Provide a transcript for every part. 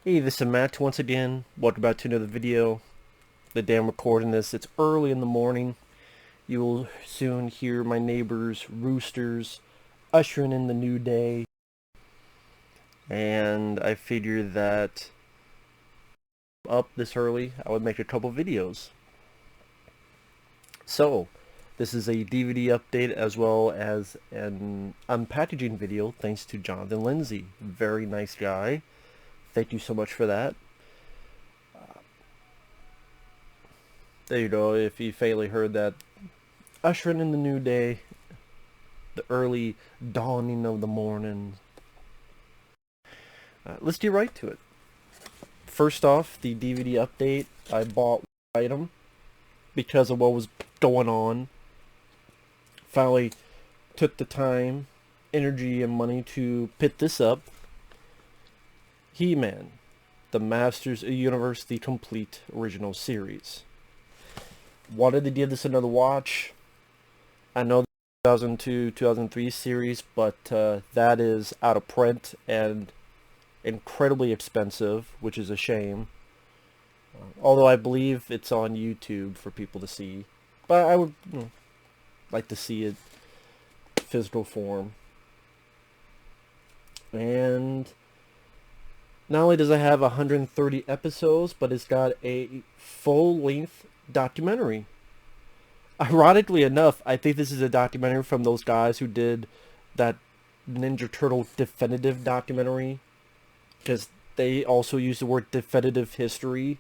Hey, this is Matt once again. Welcome back to another video. The day I'm recording this, it's early in the morning. You will soon hear my neighbors' roosters ushering in the new day. And I figured that up this early, I would make a couple videos. So, this is a DVD update as well as an unpackaging video thanks to Jonathan Lindsey. Very nice guy. Thank you so much for that. There you go, if you faintly heard that, ushering in the new day, the early dawning of the morning. Let's get right to it. First off, the DVD update. I bought one item because of what was going on. Finally took the time, energy, and money to pick this up. He-Man, the Masters of the Universe, the complete original series. Wanted to give this another watch. I know the 2002-2003 series, but that is out of print and incredibly expensive, which is a shame. Although I believe it's on YouTube for people to see. But I would like to see it physical form. And not only does it have 130 episodes, but it's got a full-length documentary. Ironically enough, I think this is a documentary from those guys who did that Ninja Turtle definitive documentary, because they also use the word definitive history.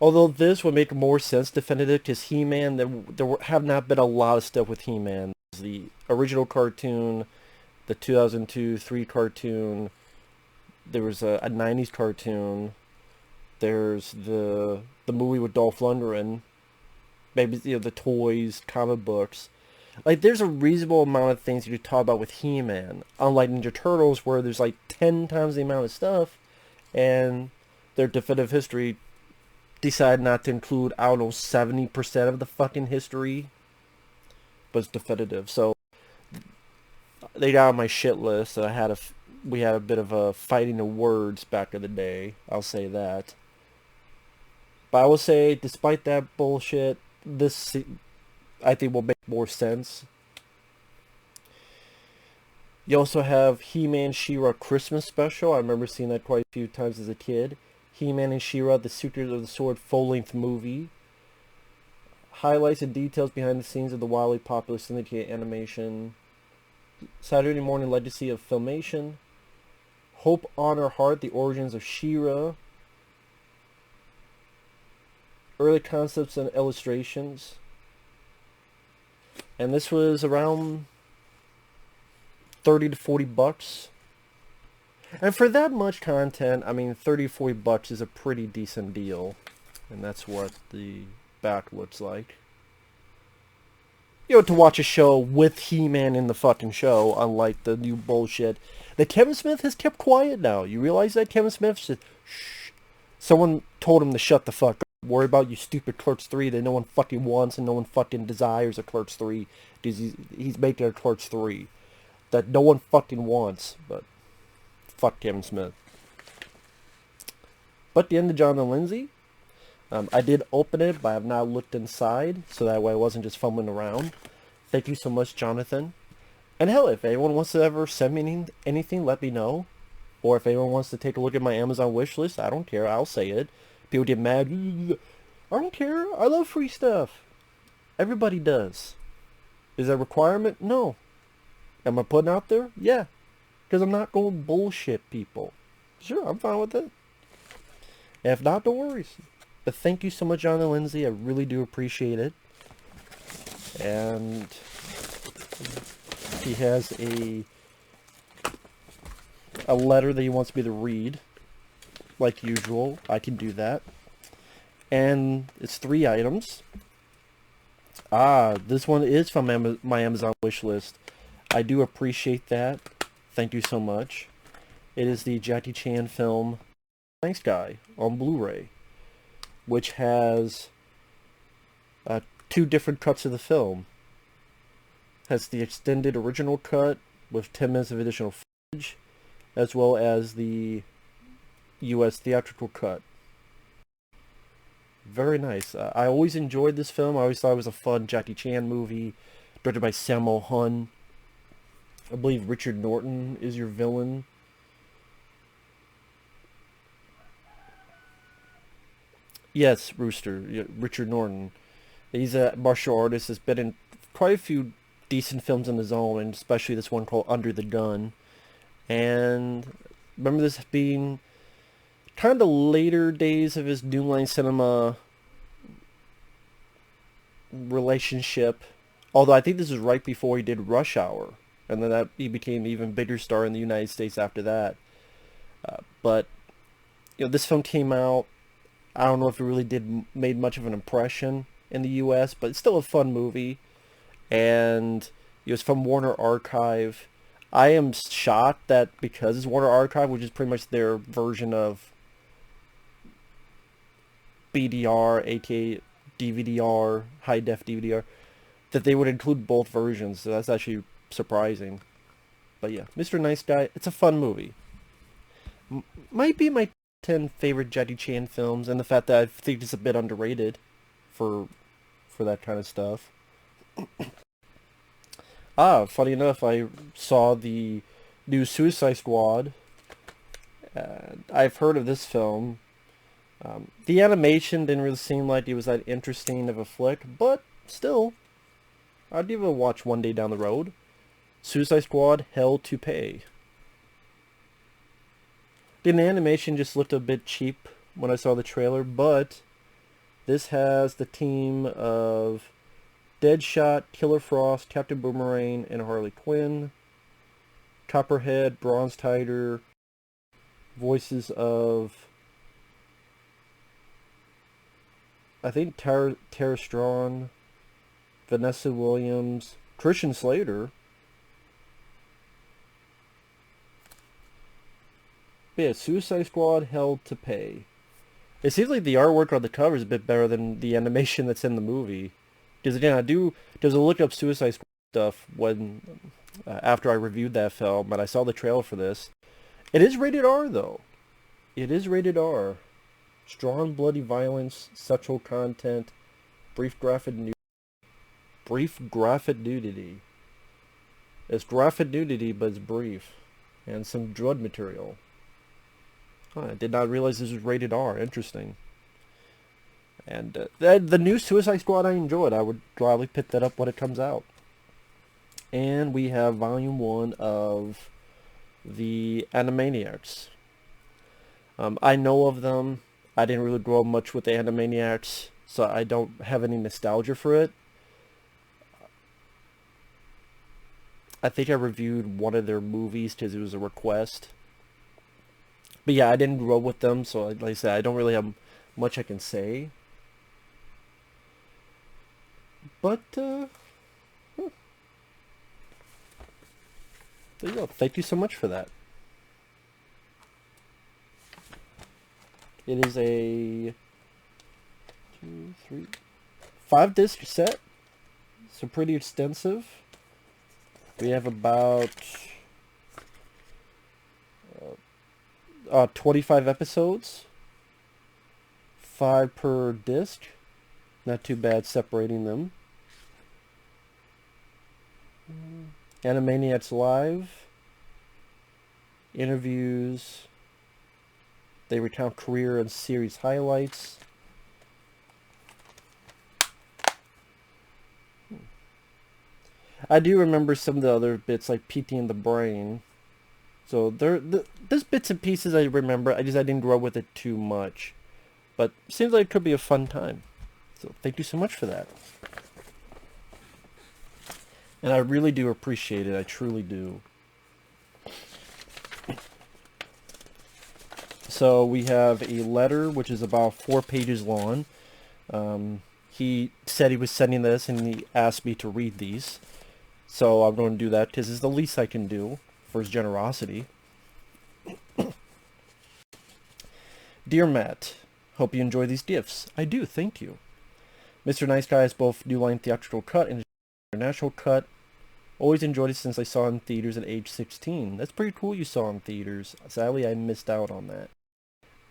Although this would make more sense, definitive, because He-Man, there have not been a lot of stuff with He-Man. There's the original cartoon, the 2002-3 cartoon, there was a 90s cartoon, there's the movie with Dolph Lundgren, maybe the toys, comic books. Like, there's a reasonable amount of things you could talk about with He-Man. Unlike Ninja Turtles, where there's like 10 times the amount of stuff, and their definitive history decided not to include, I don't know, 70% of the fucking history was definitive. So they got on my shit list. We had a bit of a fighting of words back in the day. I'll say that. But I will say, despite that bullshit, this I think will make more sense. You also have He-Man She-Ra Christmas special. I remember seeing that quite a few times as a kid. He-Man and She-Ra, the Secret of the Sword full-length movie. Highlights and details behind the scenes of the wildly popular syndicate animation. Saturday Morning Legacy of Filmation. Hope, Honor, Heart, the origins of She-Ra. Early concepts and illustrations. And this was around 30 to 40 bucks. And for that much content, I mean, 30 to 40 bucks is a pretty decent deal. And that's what the back looks like. You know, to watch a show with He-Man in the fucking show, unlike the new bullshit that Kevin Smith has kept quiet now. You realize that Kevin Smith said, shh. Someone told him to shut the fuck up. Worry about you stupid Clerks 3 that no one fucking wants and no one fucking desires a Clerks 3. Because he's making a Clerks 3 that no one fucking wants. But fuck Kevin Smith. But the end of Jonathan Lindsey. I did open it, but I have not looked inside, so that way I wasn't just fumbling around. Thank you so much, Jonathan. And hell, if anyone wants to ever send me anything, let me know. Or if anyone wants to take a look at my Amazon wish list, I don't care. I'll say it. People get mad. I don't care. I love free stuff. Everybody does. Is that a requirement? No. Am I putting out there? Yeah. Because I'm not going bullshit people. Sure, I'm fine with it. And if not, don't worry. But thank you so much, Jonathan Lindsey. I really do appreciate it. And he has a letter that he wants me to read. Like usual, I can do that. And it's 3 items. This one is from my Amazon wish list. I do appreciate that. Thank you so much. It is the Jackie Chan film Nice Guy on Blu-ray, which has 2 different cuts of the film. Has the extended original cut with 10 minutes of additional footage, as well as the U.S. theatrical cut. Very nice. I always enjoyed this film. I always thought it was a fun Jackie Chan movie, directed by Sammo Hung. I believe Richard Norton is your villain. Yes, Rooster. Yeah, Richard Norton. He's a martial artist. Has been in quite a few decent films on his own, and especially this one called Under the Gun. And remember this being kind of the later days of his New Line Cinema relationship. Although I think this was right before he did Rush Hour, and then that he became an even bigger star in the United States after that. But this film came out. I don't know if it really did made much of an impression in the U.S., but it's still a fun movie, and it was from Warner Archive. I am shocked that because it's Warner Archive, which is pretty much their version of BDR, aka DVD-R, high def DVD-R, that they would include both versions. So that's actually surprising. But yeah, Mr. Nice Guy, it's a fun movie. Might be my 10 favorite Jackie Chan films, and the fact that I think it's a bit underrated for that kind of stuff. Funny enough, I saw the new Suicide Squad. I've heard of this film. The animation didn't really seem like it was that interesting of a flick, but still, I'd give it a watch one day down the road. Suicide Squad, Hell to Pay. The animation just looked a bit cheap when I saw the trailer, but this has the team of Deadshot, Killer Frost, Captain Boomerang, and Harley Quinn. Copperhead, Bronze Tiger, voices of, I think, Tara Strong, Vanessa Williams, Christian Slater. But yeah, Suicide Squad, Hell to Pay. It seems like the artwork on the cover is a bit better than the animation that's in the movie. Because again, there's a look up Suicide Squad stuff when, after I reviewed that film, and I saw the trailer for this. It is rated R, though. It is rated R. Strong bloody violence, sexual content, brief graphic nudity. It's graphic nudity, but it's brief. And some drug material. I did not realize this was rated R. Interesting. And the new Suicide Squad I enjoyed. I would gladly pick that up when it comes out. And we have Volume 1 of the Animaniacs. I know of them. I didn't really grow up much with the Animaniacs, so I don't have any nostalgia for it. I think I reviewed one of their movies because it was a request. But yeah, I didn't grow up with them, so like I said, I don't really have much I can say. But, there you go. Thank you so much for that. It is a 2, 3, 5-disc set. So pretty extensive. We have about 25 episodes. 5 per disc. Not too bad separating them. Animaniacs Live. Interviews. They recount career and series highlights. I do remember some of the other bits, like P.T. and the Brain. So there's bits and pieces I remember. I didn't grow up with it too much. But seems like it could be a fun time. So thank you so much for that. And I really do appreciate it. I truly do. So we have a letter which is about 4 pages long. He said he was sending this and he asked me to read these. So I'm going to do that because it's the least I can do for his generosity. Dear Matt, hope you enjoy these gifts. I do, thank you. Mr. Nice Guy has both New Line theatrical cut and international cut. Always enjoyed it since I saw it in theaters at age 16. That's pretty cool you saw it in theaters. Sadly, I missed out on that.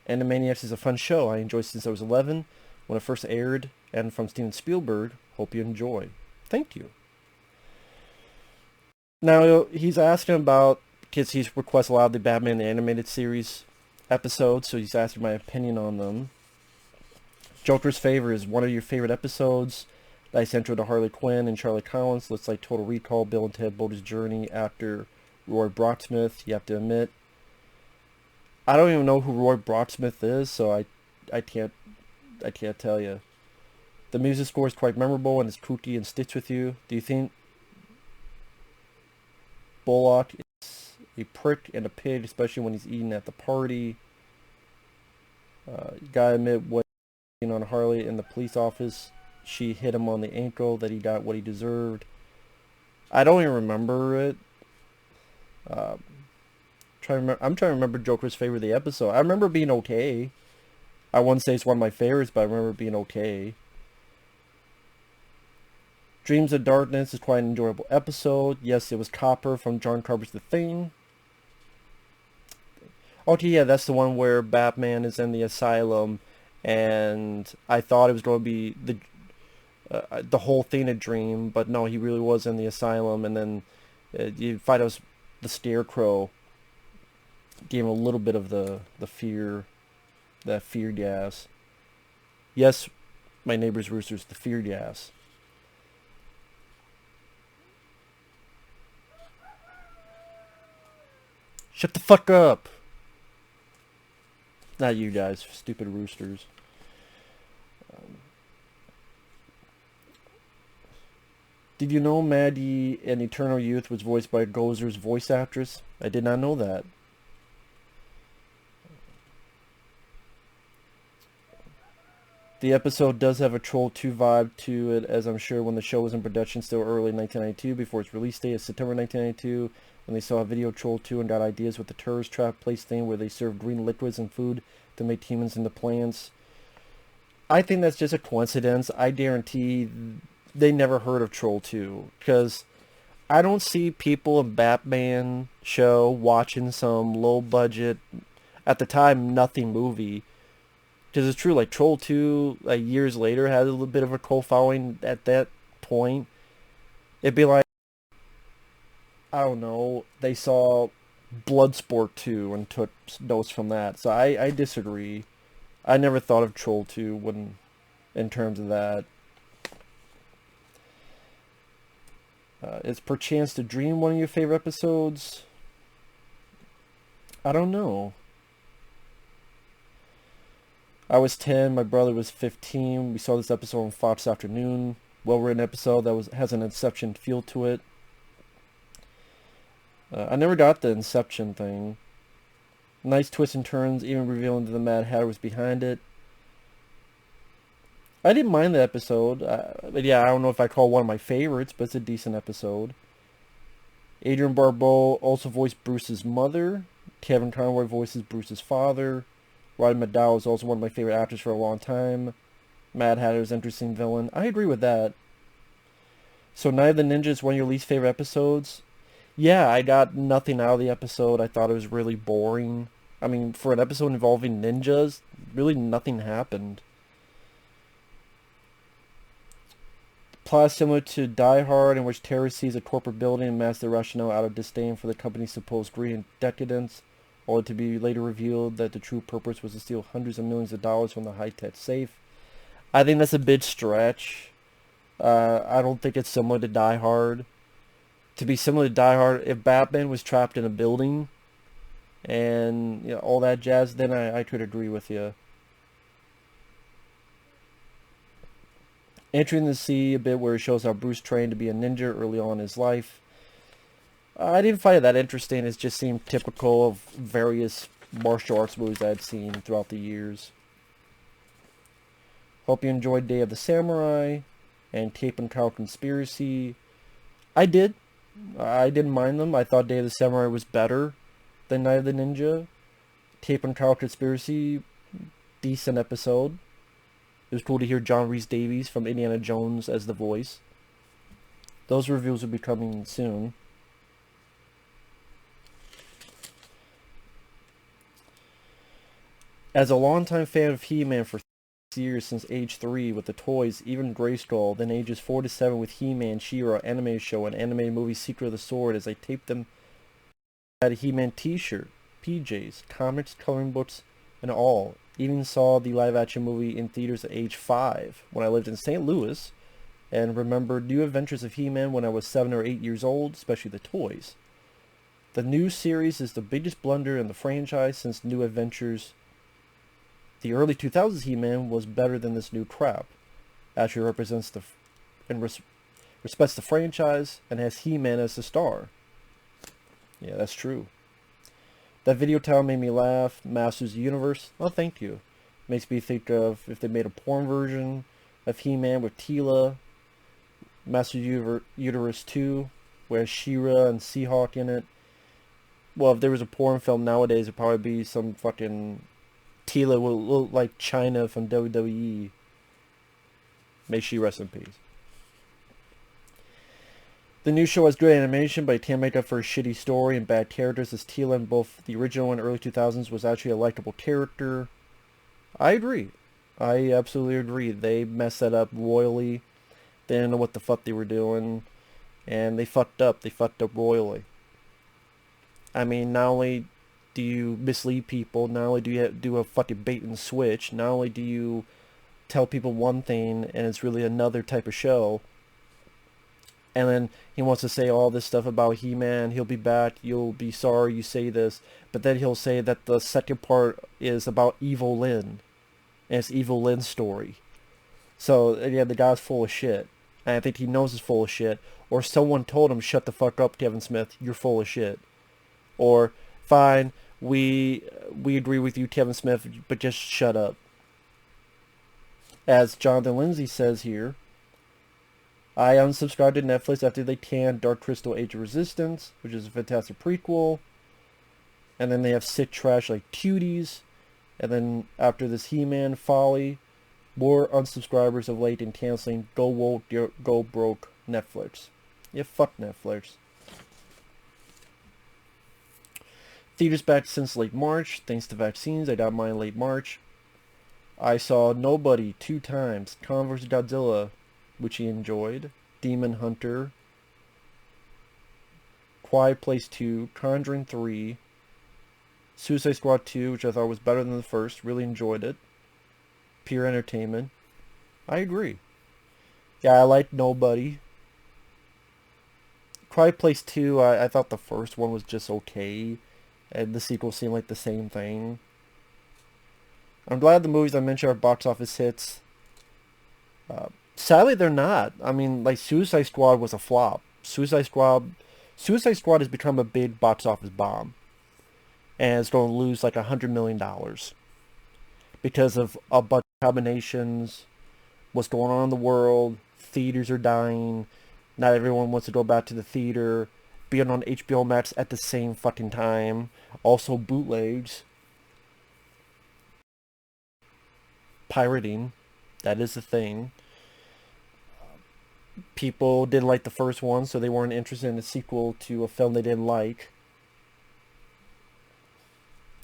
Animaniacs is a fun show I enjoyed since I was 11 when it first aired, and from Steven Spielberg. Hope you enjoy. Thank you. Now, he's asking about, because he's requested a lot of the Batman animated series episodes, so he's asking my opinion on them. Joker's Favor is one of your favorite episodes. Nice intro to Harley Quinn and Charlie Collins. Looks like Total Recall, Bill and Ted Boulder's Journey after Roy Brocksmith. You have to admit, I don't even know who Roy Brocksmith is, so I can't tell you. The music score is quite memorable and is kooky and sticks with you. Do you think Bullock is a prick and a pig, especially when he's eating at the party? You gotta admit, what on Harley in the police office, she hit him on the ankle, that he got what he deserved. I don't even remember it. I'm trying to remember Joker's Favor of the episode. I remember being okay. I wouldn't say it's one of my favorites, but I remember being okay. Dreams of Darkness is quite an enjoyable episode. Yes, it was Copper from John Carpenter's The Thing. Okay, yeah, that's the one where Batman is in the asylum, and I thought it was going to be the whole thing a dream, but no, he really was in the asylum, and then you find out the Scarecrow gave him a little bit of the fear, that fear gas. Yes, my neighbor's roosters, the fear gas. Shut the fuck up! Not you guys, stupid roosters. Did you know Maddie in Eternal Youth was voiced by Gozer's voice actress? I did not know that. The episode does have a Troll 2 vibe to it, as I'm sure when the show was in production still early 1992, before its release date of September 1992, when they saw a video Troll 2 and got ideas with the tourist trap place thing where they serve green liquids and food to make humans into plants. I think that's just a coincidence. I guarantee they never heard of Troll 2, because I don't see people in Batman show watching some low budget, at the time, nothing movie. Because it's true, like Troll 2, like years later, had a little bit of a cult following at that point. It'd be like, I don't know, they saw Bloodsport 2 and took notes from that. So I disagree. I never thought of Troll 2 in terms of that. Is Perchance to Dream one of your favorite episodes? I don't know. I was 10, my brother was 15. We saw this episode on Fox Afternoon. Well-written episode that has an Inception feel to it. I never got the Inception thing. Nice twists and turns, even revealing that the Mad Hatter was behind it. I didn't mind the episode. But yeah, I don't know if I call it one of my favorites, but it's a decent episode. Adrienne Barbeau also voiced Bruce's mother. Kevin Conroy voices Bruce's father. Roddy McDowall is also one of my favorite actors for a long time. Mad Hatter's interesting villain. I agree with that. So Night of the Ninja is one of your least favorite episodes? Yeah, I got nothing out of the episode. I thought it was really boring. I mean, for an episode involving ninjas, really nothing happened. Plot similar to Die Hard, in which terrorist sees a corporate building and masks the rationale out of disdain for the company's supposed greed and decadence, only to be later revealed that the true purpose was to steal hundreds of millions of dollars from the high-tech safe. I think that's a big stretch. I don't think it's similar to Die Hard. To be similar to Die Hard, if Batman was trapped in a building and all that jazz, then I could agree with you. Entering the Sea, a bit where it shows how Bruce trained to be a ninja early on in his life. I didn't find it that interesting. It just seemed typical of various martial arts movies I'd seen throughout the years. Hope you enjoyed Day of the Samurai and Cape and Cow Conspiracy. I did. I didn't mind them. I thought Day of the Samurai was better than Night of the Ninja. Cape and Cow Conspiracy, decent episode. It was cool to hear John Rhys-Davies from Indiana Jones as the voice. Those reviews will be coming soon. As a longtime fan of He-Man for years since age 3 with the toys, even Grayskull, then ages 4 to 7 with He-Man, She-Ra, anime show, and animated movie Secret of the Sword, as I taped them at a He-Man t-shirt, PJs, comics, coloring books, and all. Even saw the live-action movie in theaters at age 5 when I lived in St. Louis, and remembered New Adventures of He-Man when I was 7 or 8 years old, especially the toys. The new series is the biggest blunder in the franchise since New Adventures. The early 2000s He-Man was better than this new crap. Actually represents respects the franchise and has He-Man as the star. Yeah, that's true. That video title made me laugh. Masters of the Universe. Oh, thank you. Makes me think of if they made a porn version of He-Man with Teela. Masters of Universe 2, where She-Ra and Seahawk in it. Well, if there was a porn film nowadays, it'd probably be some fucking Teela will look like China from WWE. May she rest in peace. The new show has good animation, but it can't make up for a shitty story and bad characters, as Teela in both the original and early 2000s was actually a likable character. I agree. I absolutely agree. They messed that up royally. They didn't know what the fuck they were doing. And they fucked up. They fucked up royally. I mean, not only do you mislead people, not only do you do a fucking bait and switch, not only do you tell people one thing and it's really another type of show, and then he wants to say all this stuff about He-Man, he'll be back, you'll be sorry you say this, but then he'll say that the second part is about Evil Lynn, and it's Evil Lynn's story. So, yeah, the guy's full of shit. And I think he knows he's full of shit. Or someone told him, shut the fuck up, Kevin Smith, you're full of shit. Or, fine, we agree with you, Kevin Smith, but just shut up. As Jonathan Lindsey says here, I unsubscribed to Netflix after they canned Dark Crystal Age of Resistance, which is a fantastic prequel. And then they have sick trash like Cuties. And then after this He-Man folly, more unsubscribers of late in canceling Go Woke, Go Broke Netflix. Yeah, fuck Netflix. Theaters back since late March. Thanks to vaccines, I got mine late March. I saw Nobody 2 times. Kong vs. Godzilla, which he enjoyed. Demon Hunter. Quiet Place 2. Conjuring 3. Suicide Squad 2, which I thought was better than the first. Really enjoyed it. Pure entertainment. I agree. Yeah, I liked Nobody. Quiet Place 2, I thought the first one was just okay. And the sequel seemed like the same thing. I'm glad the movies I mentioned are box office hits. Sadly, they're not. I mean, like, Suicide Squad was a flop. Suicide Squad has become a big box office bomb. And it's going to lose like $100 million. Because of a bunch of combinations. What's going on in the world. Theaters are dying. Not everyone wants to go back to the theater. Being on HBO Max at the same fucking time. Also bootlegs. Pirating. That is the thing. People didn't like the first one, so they weren't interested in a sequel to a film they didn't like.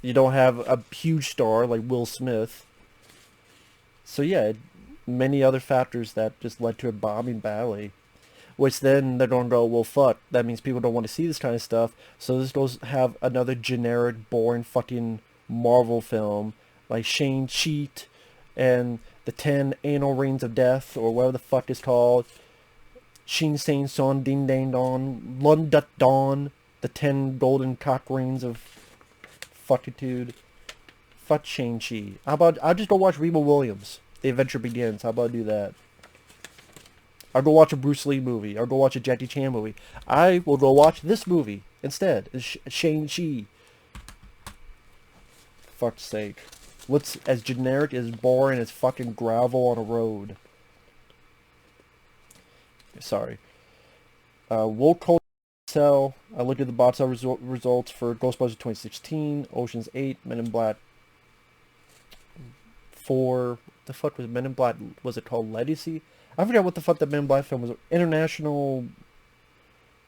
You don't have a huge star like Will Smith. So yeah, many other factors that just led to a bombing badly. Which then they're going to go, well, fuck, that means people don't want to see this kind of stuff. So this goes have another generic, boring fucking Marvel film like Shang-Chi and the 10 Anal Rings of Death, or whatever the fuck it's called. Shin Sang Son Ding Dang Dong, Lun Dut Dawn, the 10 Golden Cock Rings of Fuckitude. Fuck Shang-Chi. How about, I'll just go watch Reba Williams. The Adventure Begins. How about I do that? I'll go watch a Bruce Lee movie. I'll go watch a Jackie Chan movie. I will go watch this movie instead. Shang-Chi. Fuck's sake. What's as generic as boring as fucking gravel on a road? Sorry. Will Cold Cell. I looked at the box office results for Ghostbusters 2016, Ocean's 8, Men in Black 4. The fuck was Men in Black? Was it called Legacy? I forgot what the fuck that Men in Black film was. International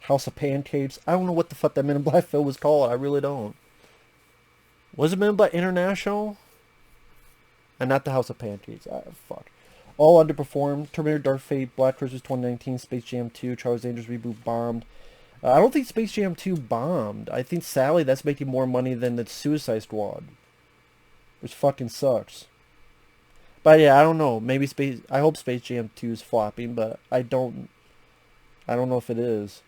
House of Pancakes. I don't know what the fuck that Men in Black film was called. I really don't. Was it Men in Black International? And not the House of Pancakes. Ah, fuck. All underperformed. Terminator Dark Fate, Black Christmas 2019, Space Jam 2, Charles Dangerous reboot bombed. I don't think Space Jam 2 bombed. I think Sally, that's making more money than the Suicide Squad. Which fucking sucks. But yeah, I don't know. Maybe I hope Space Jam 2 is flopping, but I don't know if it is.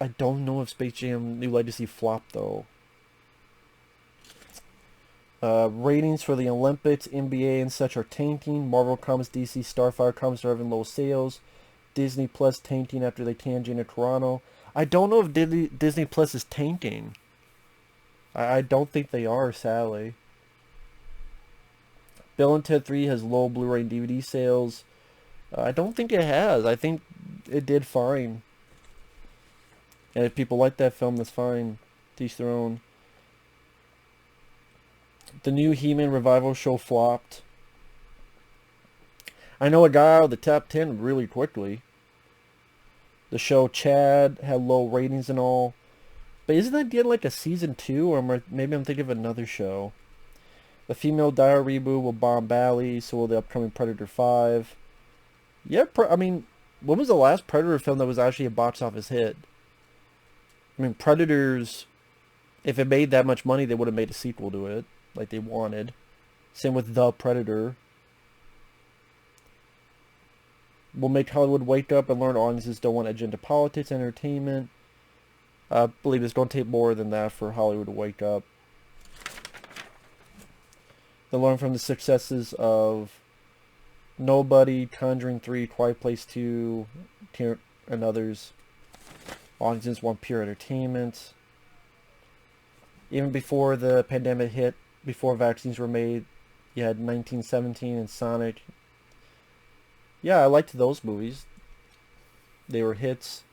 I don't know if Space Jam New Legacy flopped though. Ratings for the Olympics, NBA, and such are tainting. Marvel Comics, DC, Starfire Comics are having low sales. Disney Plus tainting after they tangent Toronto. I don't know if Disney Plus is tainting. I don't think they are, sadly. Bill and Ted 3 has low Blu-ray and DVD sales. I don't think it has. I think it did fine. And if people like that film, that's fine. To each their own. The new He-Man revival show flopped. I know it got out of the top 10 really quickly. The show Chad had low ratings and all. But isn't that getting like a season 2? Or maybe I'm thinking of another show. The Female Diary reboot will bomb badly, so will the upcoming Predator 5. Yeah, I mean, when was the last Predator film that was actually a box office hit? I mean, Predators, if it made that much money, they would have made a sequel to it, like they wanted. Same with The Predator. Will make Hollywood wake up and learn audiences don't want agenda politics and entertainment. I believe it's going to take more than that for Hollywood to wake up. They learn from the successes of Nobody, Conjuring 3, Quiet Place 2, and others. Audiences want pure entertainment. Even before the pandemic hit, before vaccines were made, you had 1917 and Sonic. Yeah, I liked those movies. They were hits.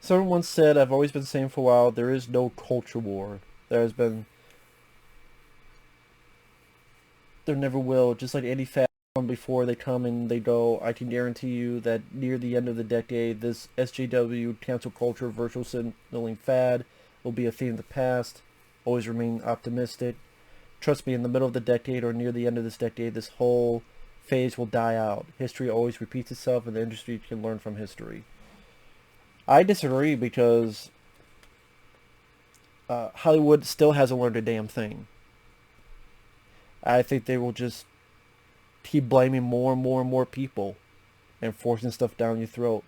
Someone once said, I've always been saying for a while, there is no culture war. There never will. Just like any fad come before, they come and they go. I can guarantee you that near the end of the decade, this SJW cancel culture virtual signaling fad will be a theme of the past. Always remain optimistic. Trust me, in the middle of the decade or near the end of this decade, this whole phase will die out. History always repeats itself, and the industry can learn from history. I disagree because Hollywood still hasn't learned a damn thing. I think they will just keep blaming more and more and more people and forcing stuff down your throat.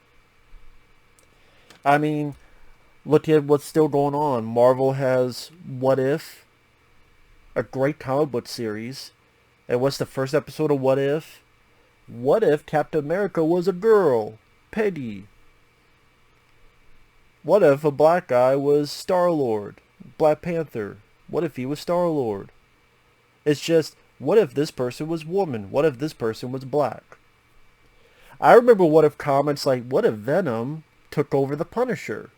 I mean, look at what's still going on. Marvel has What If, a great comic book series. And what's the first episode of What If? What if Captain America was a girl? Peggy. What if a black guy was Star-Lord? Black Panther. What if he was Star-Lord? It's just, what if this person was woman? What if this person was black? I remember what if comments like, what if Venom took over the Punisher?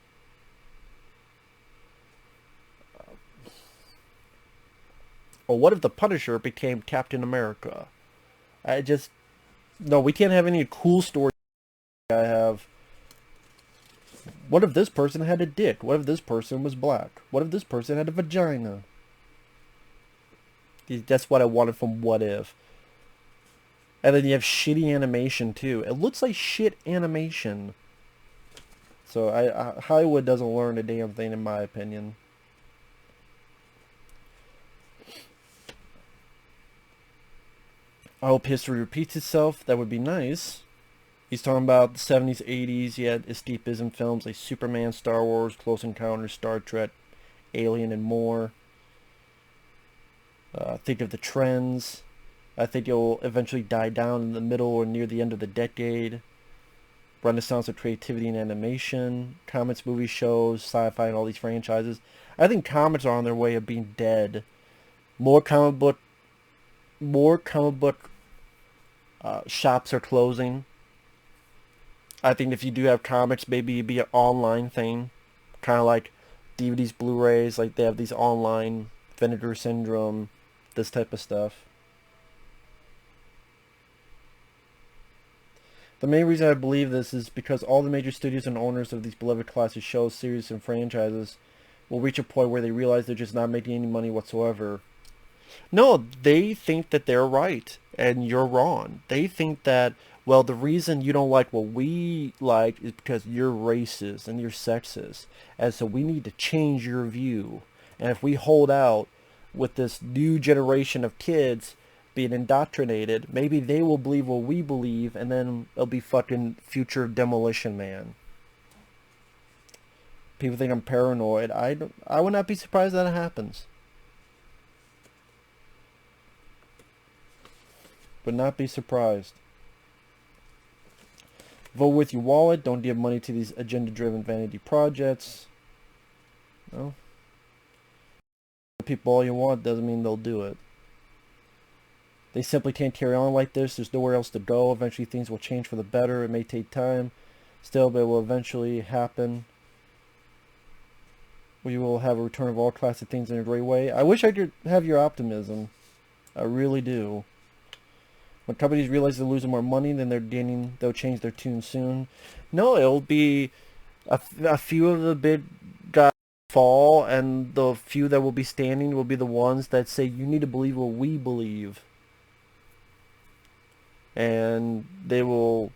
Or what if the Punisher became Captain America? No, we can't have any cool stories. I have, what if this person had a dick? What if this person was black? What if this person had a vagina? That's what I wanted from What If. And then you have shitty animation too. It looks like shit animation. So Hollywood doesn't learn a damn thing in my opinion. I hope history repeats itself. That would be nice. He's talking about the 70s, 80s. You had escapism films like Superman, Star Wars, Close Encounters, Star Trek, Alien, and more. Think of the trends. I think it'll eventually die down in the middle or near the end of the decade. Renaissance of creativity and animation. Comics, movie shows, sci-fi, and all these franchises. I think comics are on their way of being dead. More comic book shops are closing. I think if you do have comics, maybe it'd be an online thing. Kind of like DVDs, Blu-rays, like they have these online Vinegar Syndrome, this type of stuff. The main reason I believe this is because all the major studios and owners of these beloved classic shows, series, and franchises will reach a point where they realize they're just not making any money whatsoever. No, they think that they're right and you're wrong. They think that, well, the reason you don't like what we like is because you're racist and you're sexist. And so we need to change your view. And if we hold out with this new generation of kids being indoctrinated, maybe they will believe what we believe and then it'll be fucking future Demolition Man. People think I'm paranoid. I would not be surprised that it happens. Would not be surprised. Vote with your wallet. Don't give money to these agenda-driven vanity projects. No. People all you want doesn't mean they'll do it. They simply can't carry on like this. There's nowhere else to go. Eventually things will change for the better. It may take time. Still, but it will eventually happen. We will have a return of all classic things in a great way. I wish I could have your optimism. I really do. When companies realize they're losing more money than they're gaining, they'll change their tune soon. No, it'll be a few of the big guys fall, and the few that will be standing will be the ones that say, you need to believe what we believe. And they will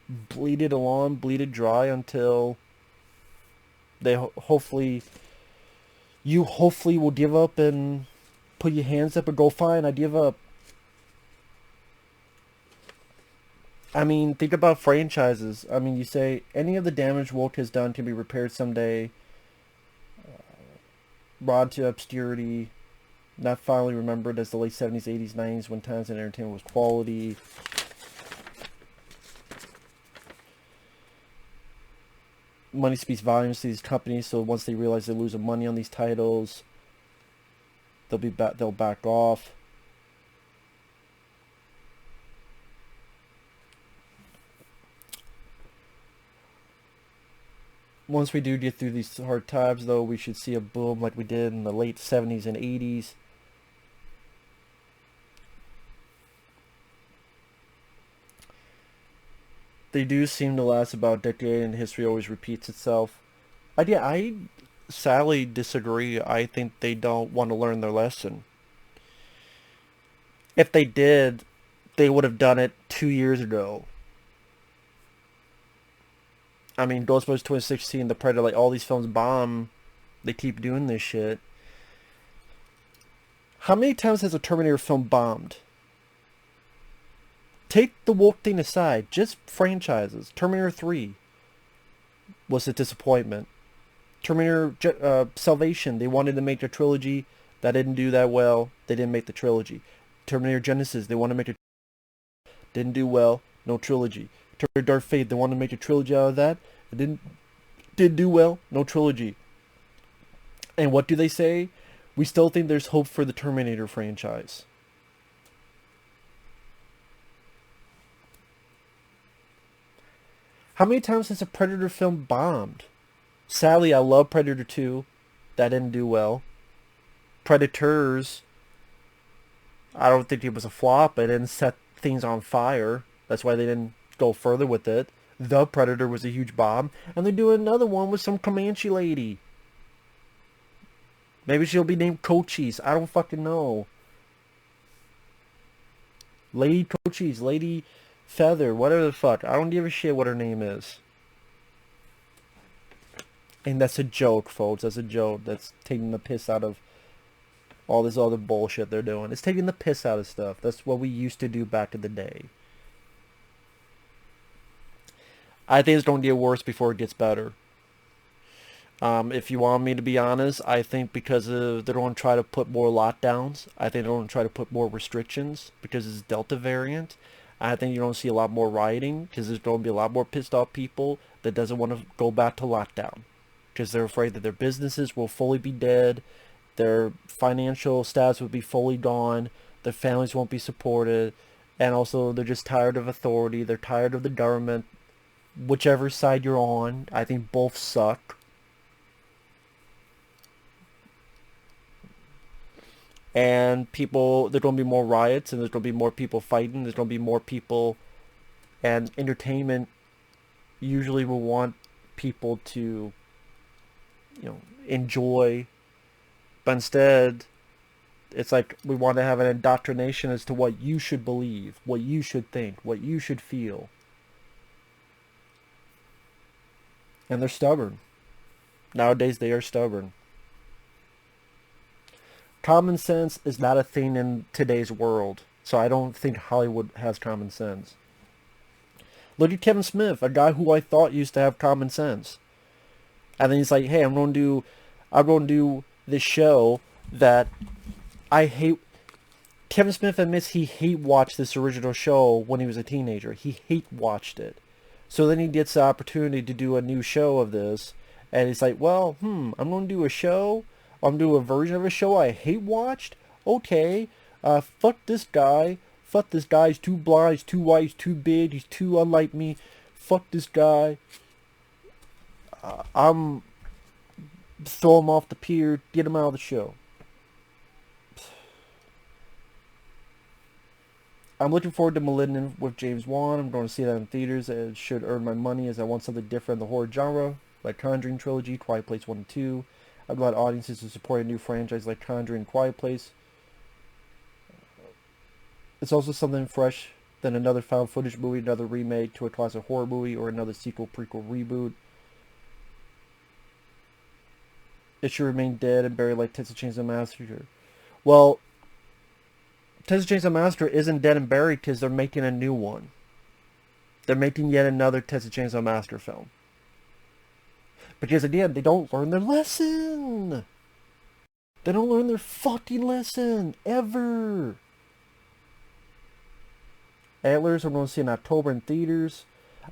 bleed it along, bleed it dry until they hopefully will give up and put your hands up and go, fine, I give up. I mean, think about franchises. I mean, you say any of the damage Woke has done can be repaired someday. Rod to obscurity, not finally remembered as the late 70s, 80s, 90s when times and entertainment was quality. Money speaks volumes to these companies, so once they realize they're losing money on these titles, they'll back off. Once we do get through these hard times, though, we should see a boom like we did in the late 70s and 80s. They do seem to last about a decade, and history always repeats itself. I sadly disagree. I think they don't want to learn their lesson. If they did, they would have done it 2 years ago. I mean, Ghostbusters 2016, The Predator, like all these films bomb. They keep doing this shit. How many times has a Terminator film bombed? Take the woke thing aside, just franchises. Terminator 3 was a disappointment. Terminator Salvation, they wanted to make a trilogy. That didn't do that well. They didn't make the trilogy. Terminator Genesis, they wanted to make a didn't do well. No trilogy. Terminator Dark Fate, they wanted to make a trilogy out of that. It did do well. No trilogy. And what do they say? We still think there's hope for the Terminator franchise. How many times has a Predator film bombed? Sadly, I love Predator 2. That didn't do well. Predators, I don't think it was a flop. It didn't set things on fire. That's why they didn't go further with it. The Predator was a huge bomb. And they're doing another one with some Comanche lady. Maybe she'll be named Cochise. I don't fucking know. Lady Cochise, Lady Feather, whatever the fuck. I don't give a shit what her name is. And that's a joke, folks. That's a joke. That's taking the piss out of all this other bullshit they're doing. It's taking the piss out of stuff. That's what we used to do back in the day. I think it's going to get worse before it gets better. If you want me to be honest, I think because they're going to try to put more lockdowns. I think they're going to try to put more restrictions because it's Delta variant. I think you're going to see a lot more rioting because there's going to be a lot more pissed off people that doesn't want to go back to lockdown because they're afraid that their businesses will fully be dead, their financial status will be fully gone, their families won't be supported, and also they're just tired of authority, they're tired of the government. Whichever side you're on, I think both suck. And people, there's going to be more riots, and there's going to be more people fighting, there's going to be more people And entertainment usually will want people to, enjoy, but instead it's like we want to have an indoctrination as to what you should believe, what you should think, what you should feel. And they're stubborn. Nowadays they are stubborn. Common sense is not a thing in today's world, so I don't think Hollywood has common sense. Look at Kevin Smith, a guy who I thought used to have common sense. And then he's like, hey, I'm going to do this show that I hate. Kevin Smith admits he hate watched this original show when he was a teenager. He hate watched it. So then he gets the opportunity to do a new show of this, and he's like, well, I'm going to do a show. I'm going to do a version of a show I hate watched. Okay, fuck this guy. Fuck this guy. He's too blind. He's too white. He's too big. He's too unlike me. Fuck this guy. I'm throw him off the pier. Get him out of the show. I'm looking forward to *Malignant* with James Wan. I'm going to see that in theaters. It should earn my money as I want something different in the horror genre, like Conjuring trilogy, Quiet Place 1 and 2. I'd like audiences to support a new franchise like Conjuring and Quiet Place. It's also something fresh than another found footage movie, another remake to a classic horror movie, or another sequel, prequel, reboot. It should remain dead and buried like Texas Chainsaw Massacre. Well, Texas Chainsaw Massacre isn't dead and buried because they're making a new one. They're making yet another Texas Chainsaw Massacre film. Because again, they don't learn their lesson. They don't learn their fucking lesson. Ever. Antlers I'm going to see in October in theaters.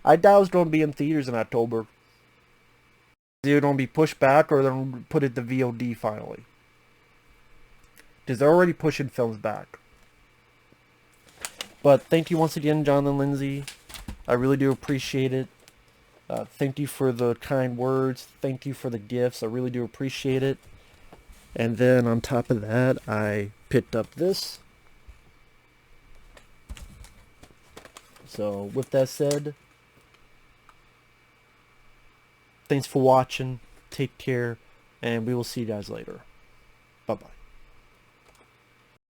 I doubt it's going to be in theaters in October. They're going to be pushed back or they're going to put it to VOD finally. Because they're already pushing films back. But thank you once again, John and Lindsey. I really do appreciate it. Thank you for the kind words. Thank you for the gifts. I really do appreciate it. And then on top of that, I picked up this. So with that said, thanks for watching. Take care. And we will see you guys later. Bye-bye.